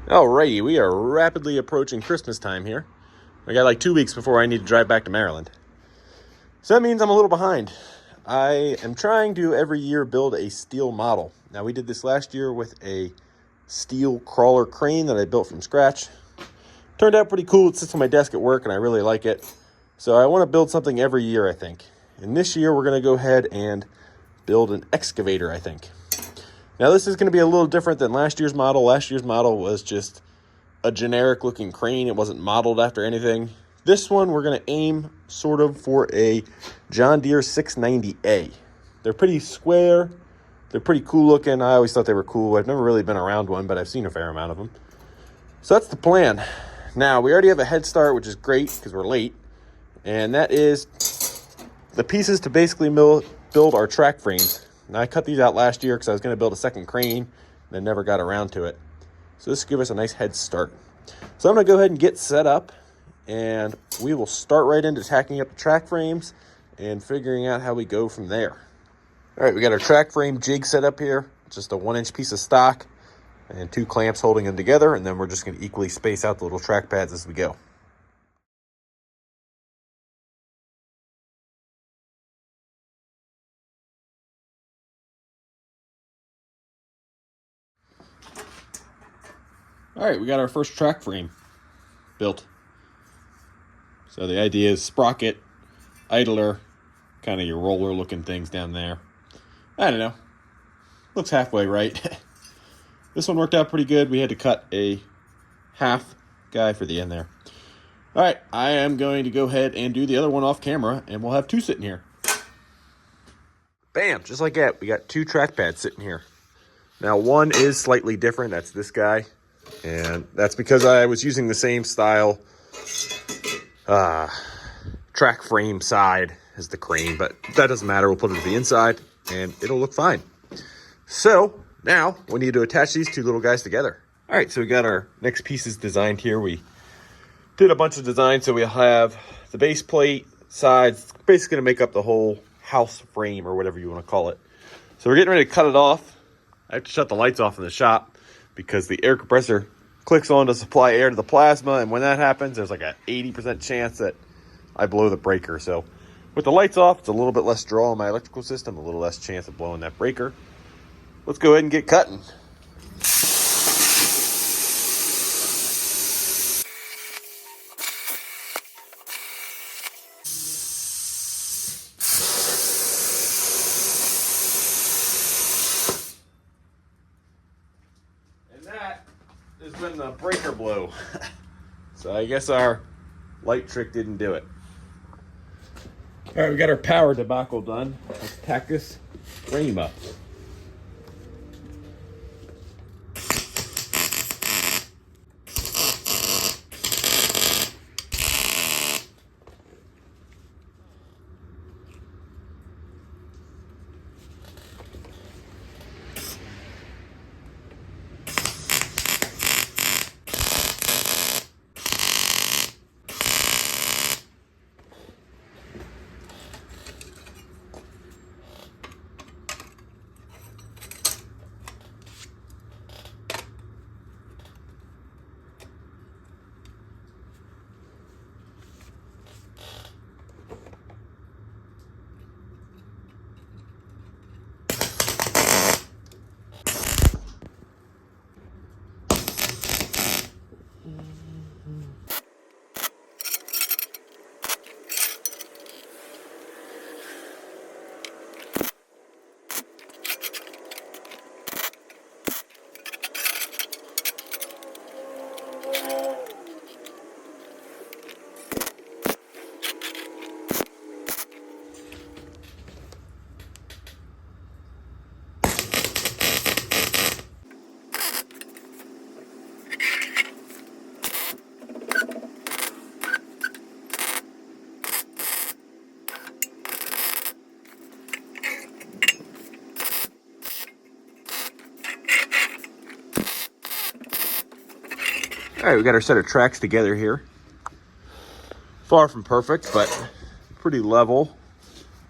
Alrighty, we are rapidly approaching Christmas time here. I got like 2 weeks before I need to drive back to Maryland. So that means I'm a little behind. I am trying to every year build a steel model. Now we did this last year with a steel crawler crane that I built from scratch. Turned out pretty cool. It sits on my desk at work and I really like it. So I want to build something every year, I think. And this year we're going to go ahead and build an excavator, I think. Now this is going to be a little different than last year's model. Last year's model was just a generic looking crane. It wasn't modeled after anything. This one we're going to aim sort of for a Johndeere 690A. They're pretty square. They're pretty cool looking. I always thought they were cool. I've never really been around one, but I've seen a fair amount of them. So that's the plan. Now we already have a head start, which is great because we're late. And that is the pieces to basically build our track frames. Now, I cut these out last year because I was going to build a second crane and I never got around to it. So this will give us a nice head start. So I'm going to go ahead and get set up and we will start right into tacking up the track frames and figuring out how we go from there. All right, we got our track frame jig set up here. Just a 1-inch piece of stock and 2 clamps holding them together. And then we're just going to equally space out the little track pads as we go. All right, we got our first track frame built. So the idea is sprocket, idler, kind of your roller looking things down there. I don't know. Looks halfway right. This one worked out pretty good. We had to cut a half guy for the end there. All right, I am going to go ahead and do the other one off camera and we'll have 2 sitting here. Bam, just like that. We got 2 track pads sitting here. Now one is slightly different. That's this guy. And that's because I was using the same style track frame side as the crane, but that doesn't matter. We'll put it to the inside and it'll look fine. So now we need to attach these 2 little guys together. All right, so we got our next pieces designed here. We did a bunch of designs. So we'll have the base plate, sides, basically going to make up the whole house frame or whatever you want to call it. So we're getting ready to cut it off. I have to shut the lights off in the shop because the air compressor clicks on to supply air to the plasma. And when that happens, there's like an 80% chance that I blow the breaker. So with the lights off, it's a little bit less draw on my electrical system, a little less chance of blowing that breaker. Let's go ahead and get cutting. And that is when the breaker blew. So I guess our light trick didn't do it. All right, we got our power debacle done. Let's tack this frame up. All right, we got our set of tracks together here. Far from perfect, but pretty level.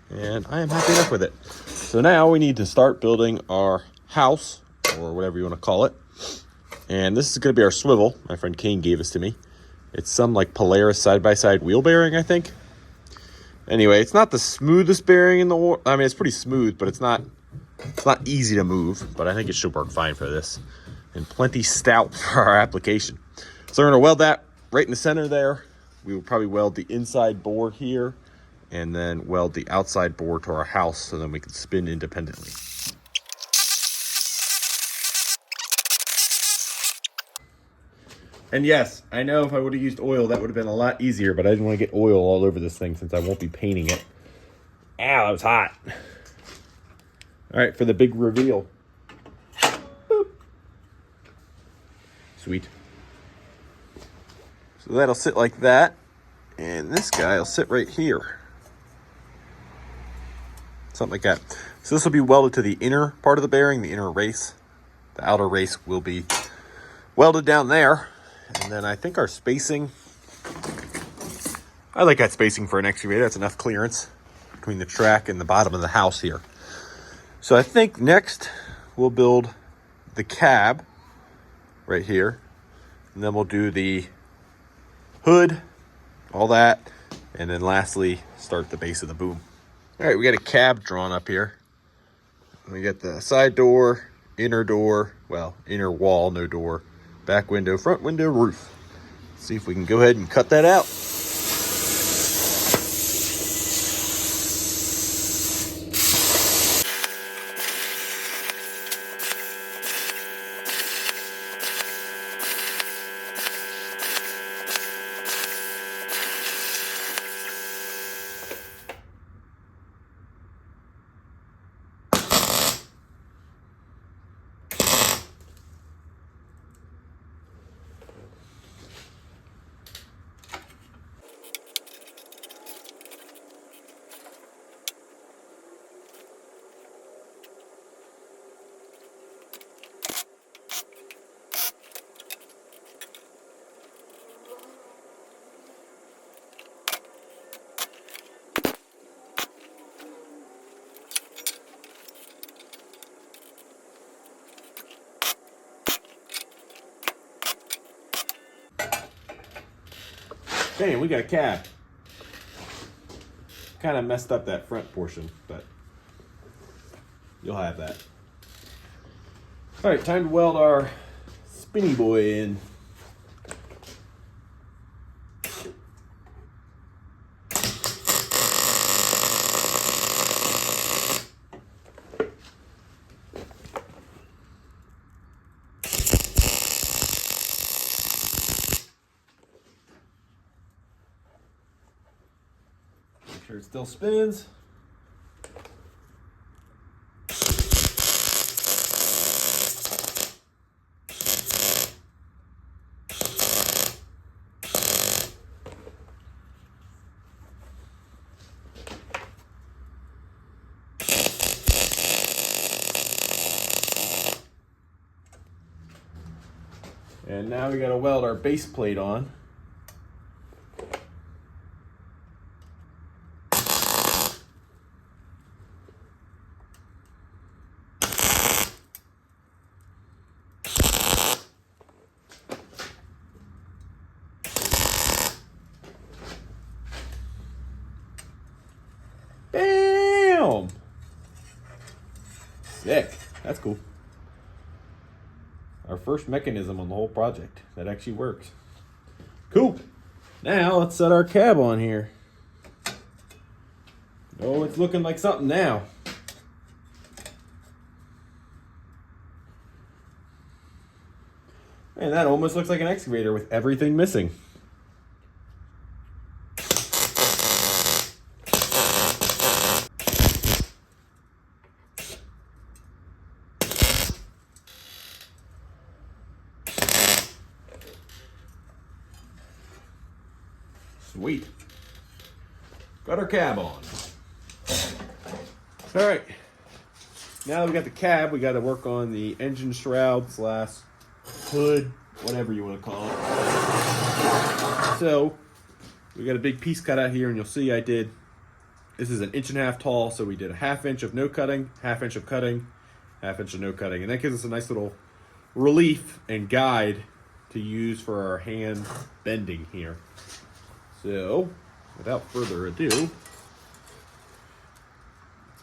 And I am happy enough with it. So now we need to start building our house, or whatever you want to call it. And this is going to be our swivel. My friend Kane gave this to me. It's some like Polaris side-by-side wheel bearing, I think. Anyway, it's not the smoothest bearing in the world. I mean, it's pretty smooth, but it's not easy to move. But I think it should work fine for this. And plenty stout for our application. So we're going to weld that right in the center there. We will probably weld the inside bore here and then weld the outside bore to our house so then we can spin independently. And yes, I know if I would have used oil, that would have been a lot easier, but I didn't want to get oil all over this thing since I won't be painting it. Ow, that was hot. All right, for the big reveal. Boop. Sweet. So that'll sit like that, and this guy will sit right here. Something like that. So this will be welded to the inner part of the bearing, the inner race. The outer race will be welded down there. And then I think our spacing, I like that spacing for an excavator. That's enough clearance between the track and the bottom of the house here. So I think next we'll build the cab right here. And then we'll do the hood, all that. And then lastly, start the base of the boom. All right, we got a cab drawn up here. We got the side door, well, inner wall, no door, back window, front window, roof. Let's see if we can go ahead and cut that out. Bam, we got a cab. Kind of messed up that front portion, but you'll have that. All right, time to weld our spinny boy in. Make sure it still spins. And now we got to weld our base plate on. Bam! Sick. That's cool. Our first mechanism on the whole project that actually works. Cool. Now let's set our cab on here. Oh, it's looking like something now. And that almost looks like an excavator with everything missing. Sweet. Got our cab on. All right. Now that we got the cab, we got to work on the engine shroud slash hood, whatever you want to call it. So we got a big piece cut out here, and you'll see I did, this is 1.5 inches tall, so we did a 1/2 inch of no cutting, 1/2 inch of cutting, 1/2 inch of no cutting, and that gives us a nice little relief and guide to use for our hand bending here. So, without further ado, it's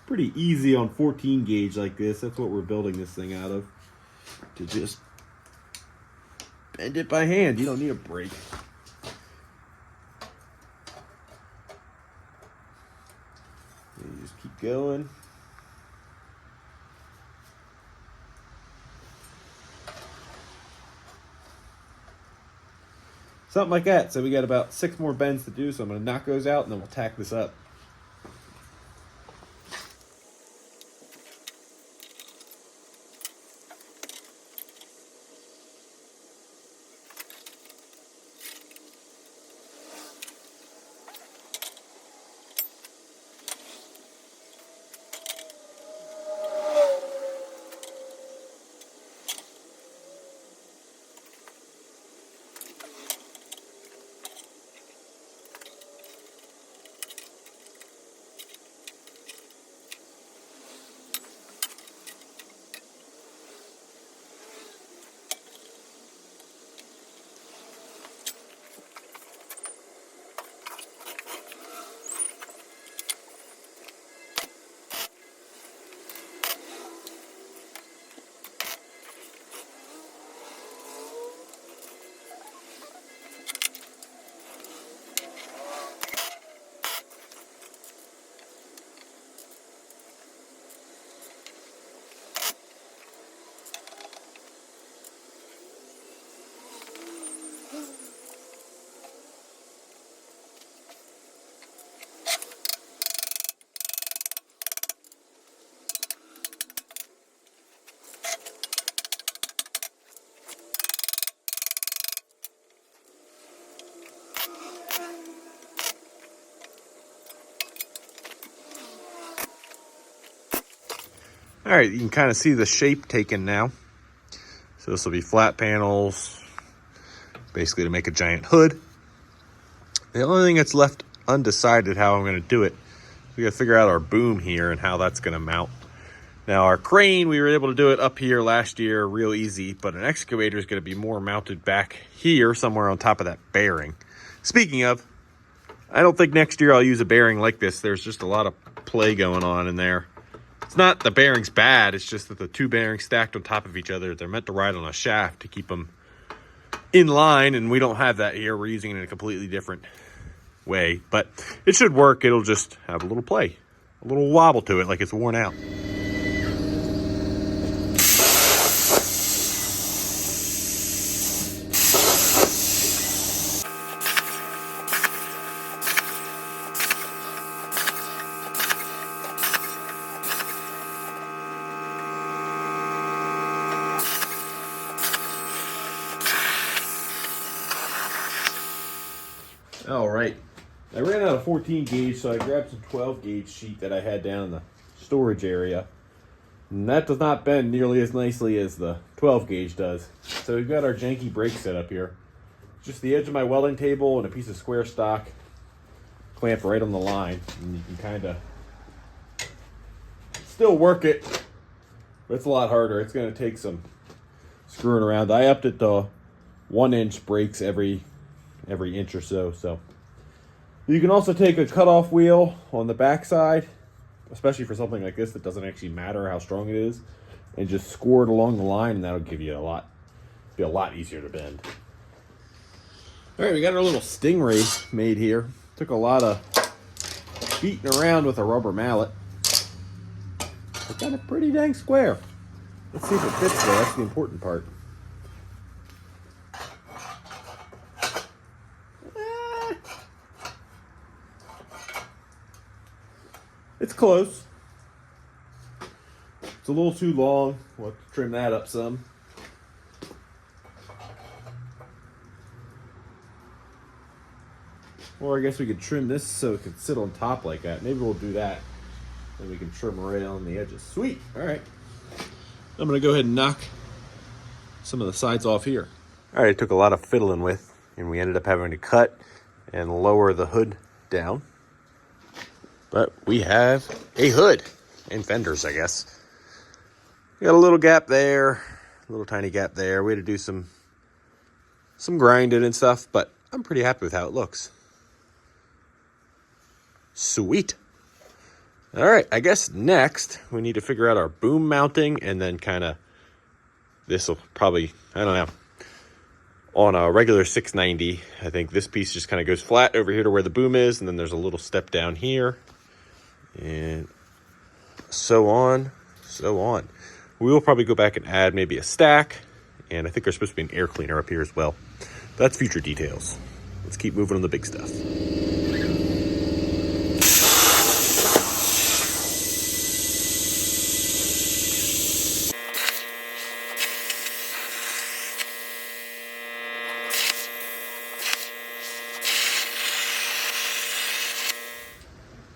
pretty easy on 14 gauge like this. That's what we're building this thing out of. To just bend it by hand. You don't need a brake. You just keep going. Something like that. So we got about 6 more bends to do, so I'm going to knock those out and then we'll tack this up. All right, you can kind of see the shape taken now. So this will be flat panels, basically to make a giant hood. The only thing that's left undecided how I'm going to do it, we got to figure out our boom here and how that's going to mount. Now our crane, we were able to do it up here last year real easy, but an excavator is going to be more mounted back here somewhere on top of that bearing. Speaking of, I don't think next year I'll use a bearing like this. There's just a lot of play going on in there. It's not the bearing's bad, it's just that the 2 bearings stacked on top of each other, they're meant to ride on a shaft to keep them in line, and we don't have that here. We're using it in a completely different way, but it should work. It'll just have a little play, a little wobble to it like it's worn out. All right, I ran out of 14 gauge, so I grabbed some 12 gauge sheet that I had down in the storage area. And that does not bend nearly as nicely as the 12 gauge does. So we've got our janky brake set up here. Just the edge of my welding table and a piece of square stock clamped right on the line. And you can kind of still work it, but it's a lot harder. It's going to take some screwing around. I upped it to 1-inch brakes every inch or so. So you can also take a cutoff wheel on the back side, especially for something like this that doesn't actually matter how strong it is, and just score it along the line, and that'll give you be a lot easier to bend. All right, we got our little stingray made here. Took a lot of beating around with a rubber mallet. It got it pretty dang square. Let's see if it fits though. That's the important part. It's close. It's a little too long. We'll have to trim that up some. Or I guess we could trim this so it could sit on top like that. Maybe we'll do that. Then we can trim right on the edges. Sweet. All right. I'm going to go ahead and knock some of the sides off here. All right, it took a lot of fiddling with, and we ended up having to cut and lower the hood down. But we have a hood and fenders, I guess. We got a little gap there, a little tiny gap there. We had to do some grinding and stuff, but I'm pretty happy with how it looks. Sweet. All right, I guess next we need to figure out our boom mounting, and then kind of, this will probably, I don't know, on a regular 690, I think this piece just kind of goes flat over here to where the boom is, and then there's a little step down here, and so on, so on. We will probably go back and add maybe a stack, and I think there's supposed to be an air cleaner up here as well. That's future details. Let's keep moving on the big stuff.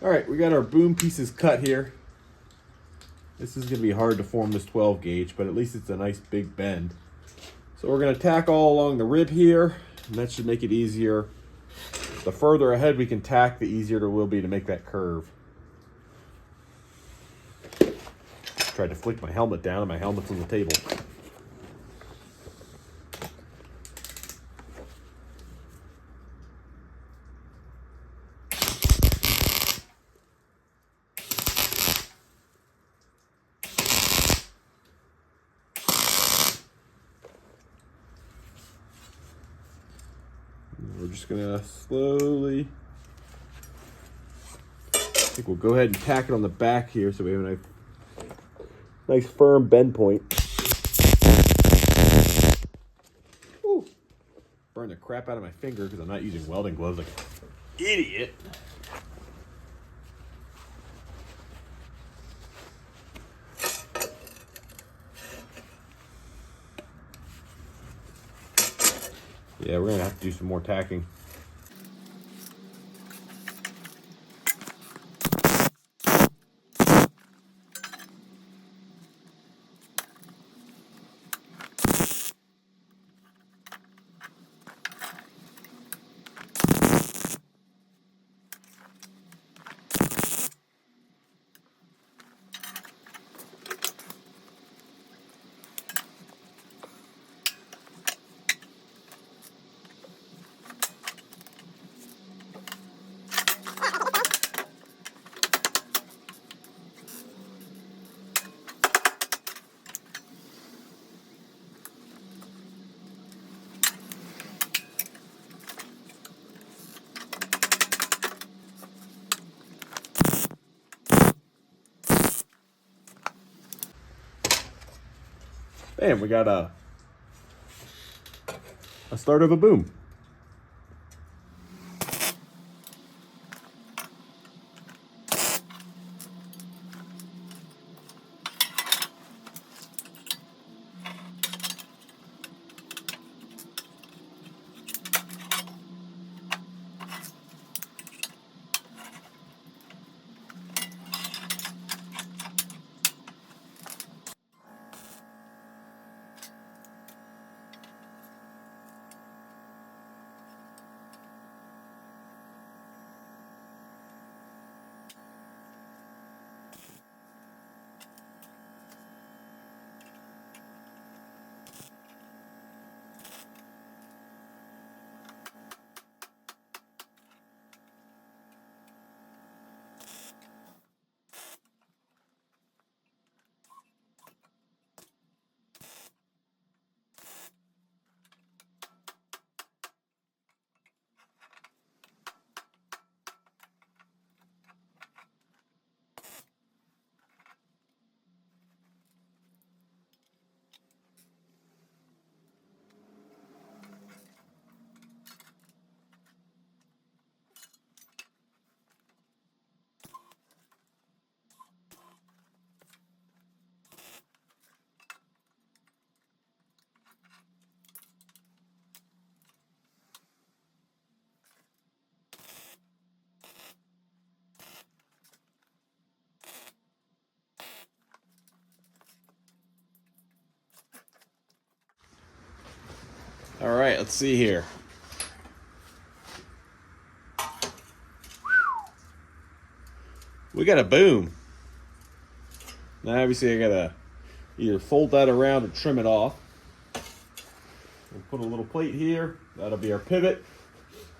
All right, we got our boom pieces cut here. This is going to be hard to form this 12 gauge, but at least it's a nice big bend. So we're going to tack all along the rib here, and that should make it easier. The further ahead we can tack, the easier it will be to make that curve. Tried to flick my helmet down, and my helmet's on the table. We're just gonna slowly, I think we'll go ahead and tack it on the back here so we have a nice firm bend point. Ooh, burned the crap out of my finger because I'm not using welding gloves like an idiot. Yeah, we're gonna have to do some more tacking. Bam, we got a start of a boom. All right, let's see here. We got a boom. Now obviously I gotta either fold that around or trim it off. We'll put a little plate here. That'll be our pivot.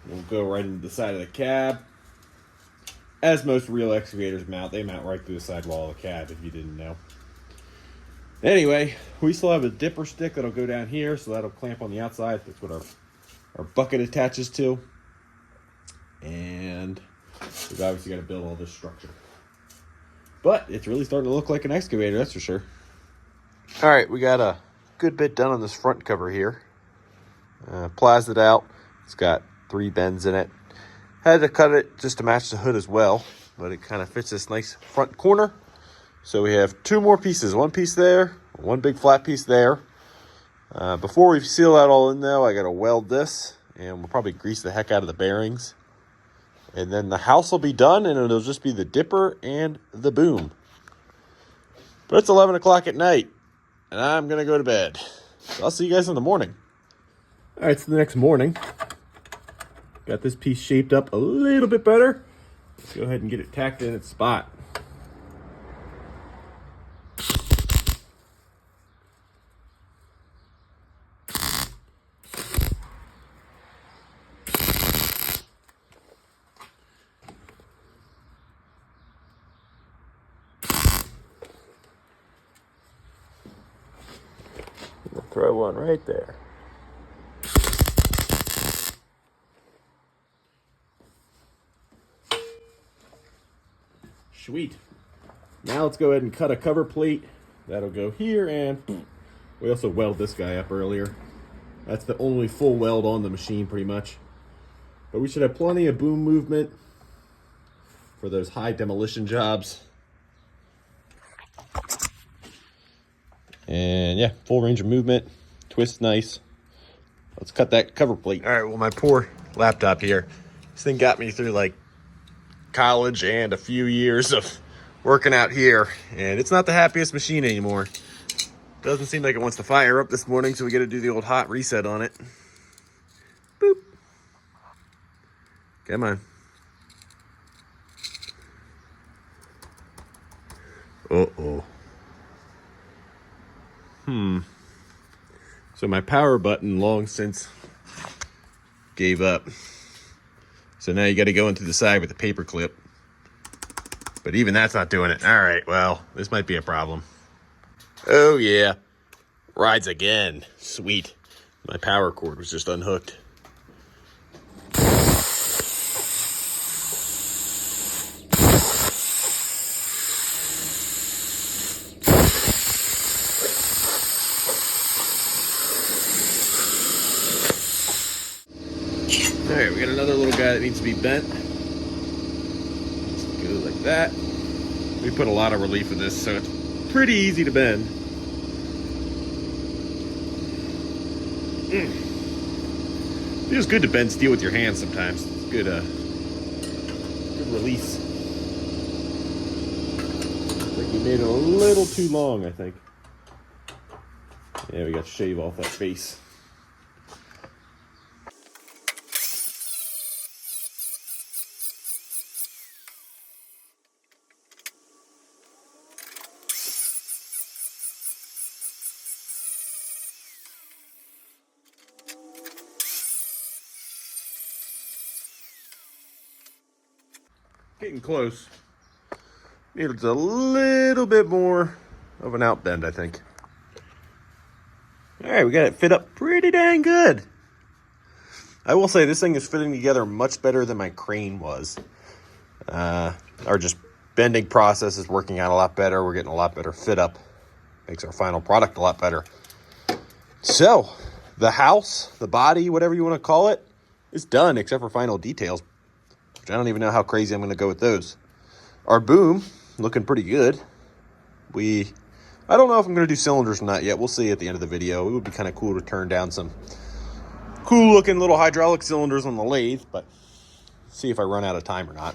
We'll go right into the side of the cab. As most real excavators mount, they mount right through the sidewall of the cab, if you didn't know. Anyway, we still have a dipper stick that'll go down here, so that'll clamp on the outside. That's what our bucket attaches to. And we've obviously got to build all this structure. But it's really starting to look like an excavator, that's for sure. All right, we got a good bit done on this front cover here. Plased it out. It's got 3 bends in it. Had to cut it just to match the hood as well, but it kind of fits this nice front corner. So we have 2 more pieces, 1 piece there, 1 big flat piece there. Before we seal that all in though, I got to weld this, and we'll probably grease the heck out of the bearings. And then the house will be done, and it'll just be the dipper and the boom. But it's 11 o'clock at night, and I'm going to go to bed. So I'll see you guys in the morning. All right, it's the next morning. Got this piece shaped up a little bit better. Let's go ahead and get it tacked in its spot. Throw one right there. Sweet. Now let's go ahead and cut a cover plate. That'll go here, and we also weld this guy up earlier. That's the only full weld on the machine pretty much. But we should have plenty of boom movement for those high demolition jobs. And yeah, full range of movement. Twist nice. Let's cut that cover plate. All right, well, my poor laptop here. This thing got me through like college and a few years of working out here, and it's not the happiest machine anymore. Doesn't seem like it wants to fire up this morning, so we got to do the old hot reset on it. Boop. Come on. Uh-oh. So my power button long since gave up. So now you got to go into the side with the paper clip. But even that's not doing it. All right, well, this might be a problem. Oh, yeah. Rides again. Sweet. My power cord was just unhooked. All right, we got another little guy that needs to be bent. Let's go like that. We put a lot of relief in this, so it's pretty easy to bend. Feels good to bend steel with your hands sometimes. It's good, good release. I think we made it a little too long, I think. Yeah, we got to shave off that face. Getting close. Needs a little bit more of an outbend, I think. All right, we got it fit up pretty dang good. I will say this thing is fitting together much better than my crane was. Our just bending process is working out a lot better. We're getting a lot better fit up. Makes our final product a lot better. So, the house, the body, whatever you want to call it, is done except for final details. I don't even know how crazy I'm going to go with those. Our boom, looking pretty good. I don't know if I'm going to do cylinders or not yet. We'll see at the end of the video. It would be kind of cool to turn down some cool looking little hydraulic cylinders on the lathe, but see if I run out of time or not.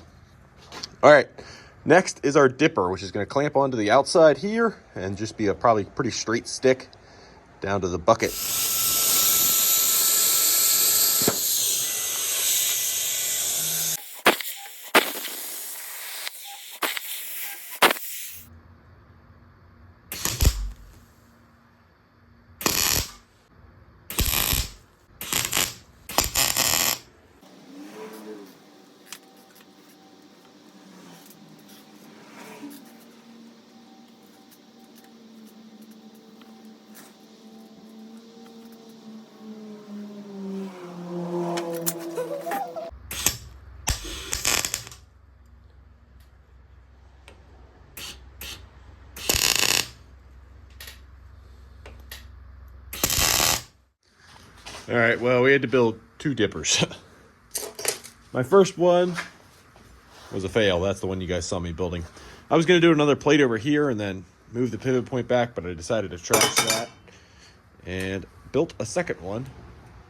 All right, next is our dipper, which is going to clamp onto the outside here and just be a probably pretty straight stick down to the bucket. All right, well, we had to build 2 dippers. My first one was a fail. That's the one you guys saw me building. I was going to do another plate over here and then move the pivot point back, but I decided to trash that and built a second one.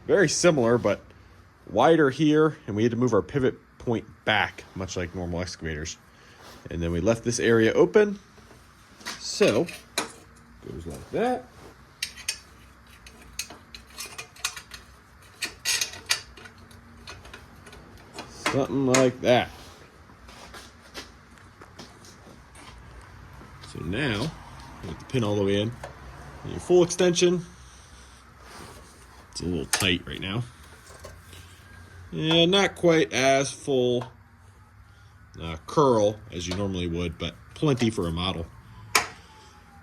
Very similar, but wider here, and we had to move our pivot point back, much like normal excavators. And then we left this area open. So, goes like that. Something like that. So now, with the pin all the way in, your full extension. It's a little tight right now. Yeah, not quite as full curl as you normally would, but plenty for a model.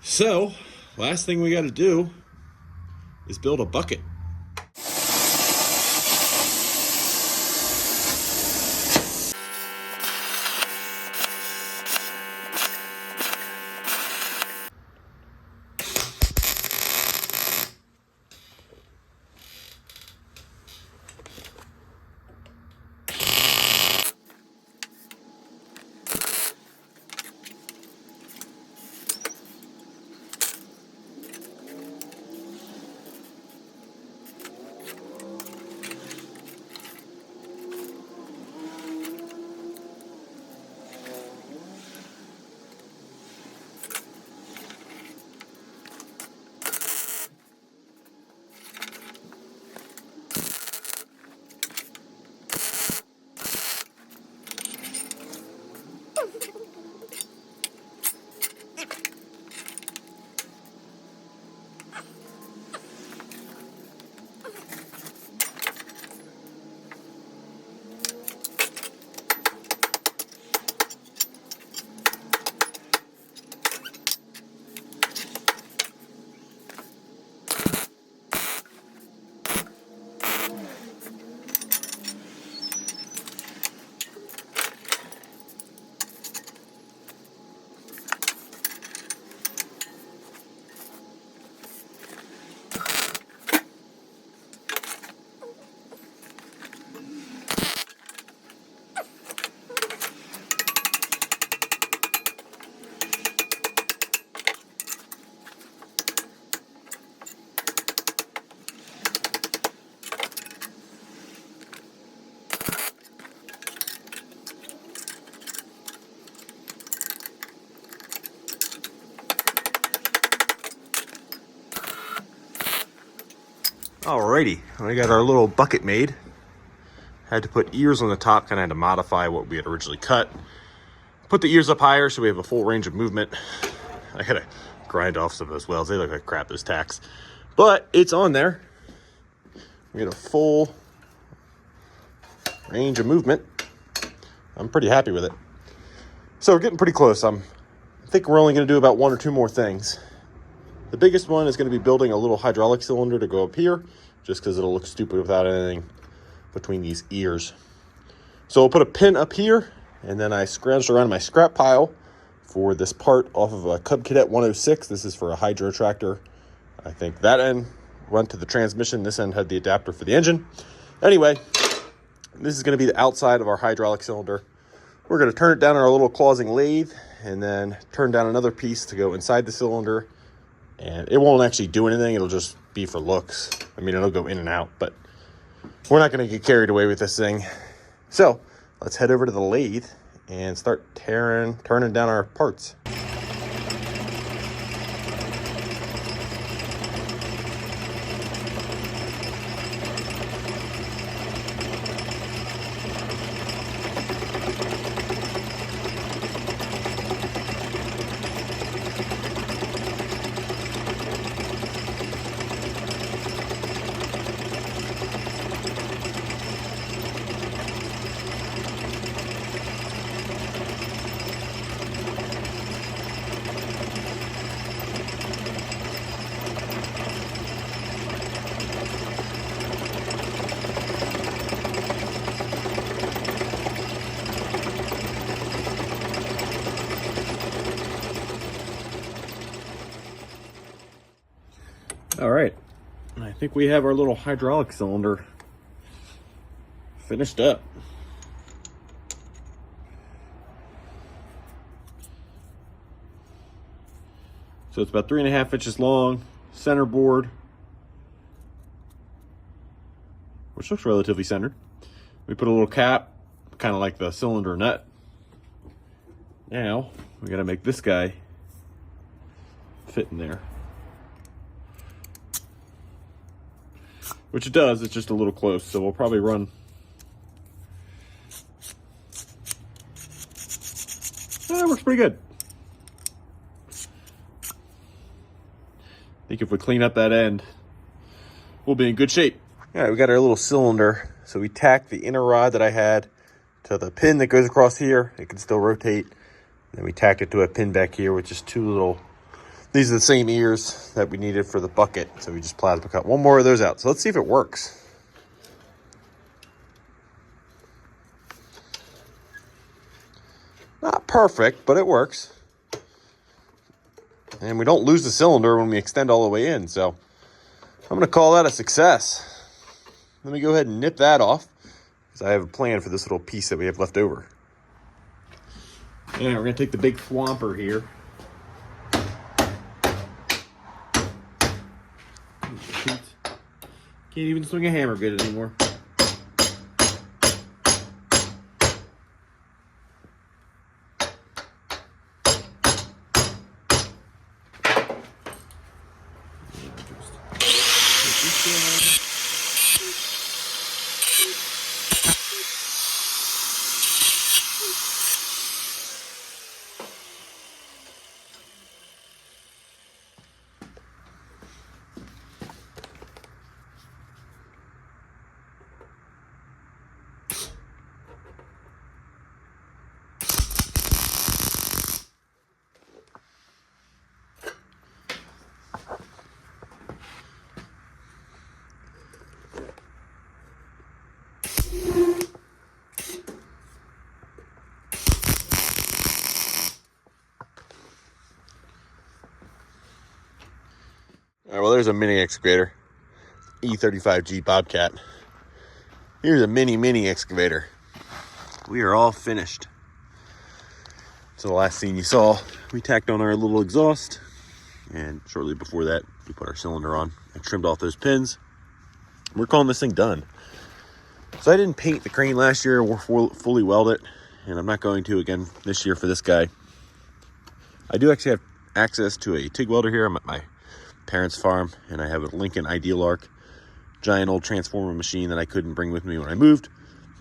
So, last thing we got to do is build a bucket. Alrighty, we got our little bucket made. Had to put ears on the top, kind of had to modify what we had originally cut. Put the ears up higher so we have a full range of movement. I gotta grind off some of those welds. They look like crap, those tacks. But it's on there. We get a full range of movement. I'm pretty happy with it. So we're getting pretty close. I think we're only gonna do about 1 or 2 more things. The biggest one is going to be building a little hydraulic cylinder to go up here, just because it'll look stupid without anything between these ears. So I'll put a pin up here, and then I scrounged around my scrap pile for this part off of a Cub Cadet 106. This is for a hydro tractor. I think that end went to the transmission. This end had the adapter for the engine. Anyway, this is going to be the outside of our hydraulic cylinder. We're going to turn it down on our little clausing lathe, and then turn down another piece to go inside the cylinder. And it won't actually do anything. It'll just be for looks. I mean, it'll go in and out, but we're not going to get carried away with this thing. So let's head over to the lathe and start turning down our parts. All right, I think we have our little hydraulic cylinder finished up. So it's about 3.5 inches long, center board, which looks relatively centered. We put a little cap, kind of like the cylinder nut. Now we gotta make this guy fit in there. Which it does, it's just a little close, so we'll probably run it works pretty good. I think if we clean up that end, we'll be in good shape. All right, we got our little cylinder. So we tacked the inner rod that I had to the pin that goes across here. It can still rotate. Then we tacked it to a pin back here with just two little, these are the same ears that we needed for the bucket. So we just plasma cut one more of those out. So let's see if it works. Not perfect, but it works. And we don't lose the cylinder when we extend all the way in. So I'm going to call that a success. Let me go ahead and nip that off, because I have a plan for this little piece that we have left over. And we're going to take the big thwomper here. Can't even swing a hammer good anymore. All right, well, there's a mini excavator, E35G Bobcat. Here's a mini excavator. We are all finished. So the last scene you saw, we tacked on our little exhaust, and shortly before that, we put our cylinder on and trimmed off those pins. We're calling this thing done. So I didn't paint the crane last year or fully weld it, and I'm not going to again this year for this guy. I do actually have access to a TIG welder here. I'm at my parents' farm, and I have a Lincoln Ideal Arc, giant old transformer machine that I couldn't bring with me when I moved,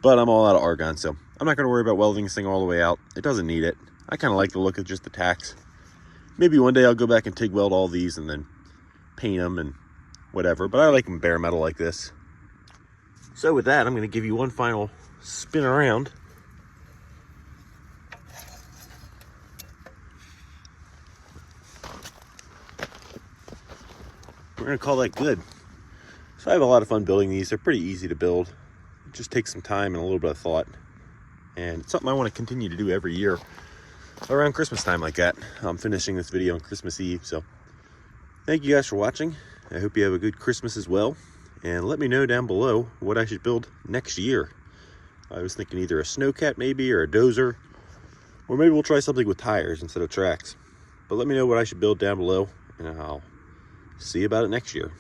but I'm all out of argon, so I'm not going to worry about welding this thing all the way out. It doesn't need it. I kind of like the look of just the tacks. Maybe one day I'll go back and TIG weld all these and then paint them and whatever, but I like them bare metal like this. So with that, I'm going to give you one final spin around. We're going to call that good. So I have a lot of fun building these. They're pretty easy to build. It just takes some time and a little bit of thought. And it's something I want to continue to do every year around Christmas time like that. I'm finishing this video on Christmas Eve. So thank you guys for watching. I hope you have a good Christmas as well. And let me know down below what I should build next year. I was thinking either a snowcat maybe, or a dozer. Or maybe we'll try something with tires instead of tracks. But let me know what I should build down below, and I'll see about it next year.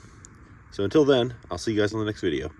So until then, I'll see you guys on the next video.